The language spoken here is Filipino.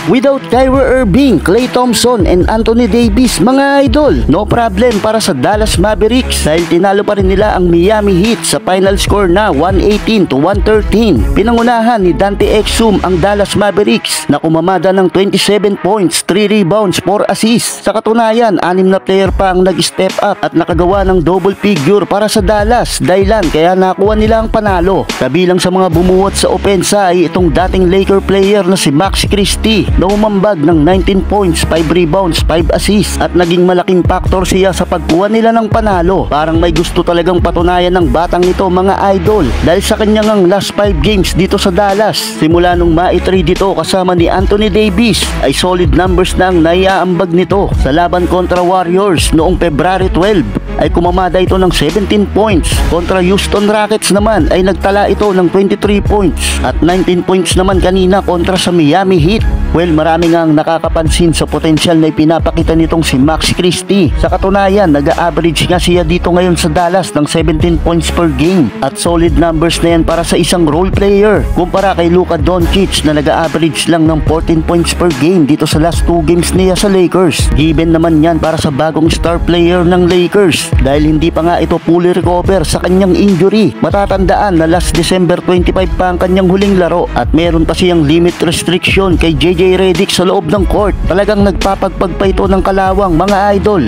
Without Kyrie Irving, Klay Thompson and Anthony Davis mga idol, no problem para sa Dallas Mavericks dahil tinalo pa rin nila ang Miami Heat sa final score na 118-113. Pinangunahan ni Dante Exum ang Dallas Mavericks na kumamada ng 27 points, 3 rebounds, 4 assists. Sa katunayan, 6 na player pa ang nag-step up at nakagawa ng double figure para sa Dallas, dahilan kaya nakuha nila ang panalo. Kabilang sa mga bumuwat sa opensa ay itong dating Laker player na si Max Christie na umambag ng 19 points, 5 rebounds, 5 assists at naging malaking factor siya sa pagkuha nila ng panalo. Parang may gusto talagang patunayan ng batang ito mga idol dahil sa kanyang ang last 5 games dito sa Dallas. Simula nung ma-trade dito kasama ni Anthony Davis ay solid numbers na ang naiaambag nito. Sa laban kontra Warriors noong February 12 ay kumamada ito ng 17 points. Kontra Houston Rockets naman ay nagtala ito ng 23 points at 19 points naman kanina kontra sa Miami Heat. Well, marami nga ang nakakapansin sa potensyal na ipinapakita nitong si Max Christie. Sa katunayan, nag-a-average nga siya dito ngayon sa Dallas ng 17 points per game at solid numbers na yan para sa isang role player kumpara kay Luka Doncic na nag-a-average lang ng 14 points per game dito sa last 2 games niya sa Lakers. Given naman yan para sa bagong star player ng Lakers dahil hindi pa nga ito fully recover sa kanyang injury. Matatandaan na last December 25 pa ang kanyang huling laro at meron pa siyang limit restriction kay JJ Redick sa loob ng court. Talagang nagpapagpag pa ito ng kalawang mga idol.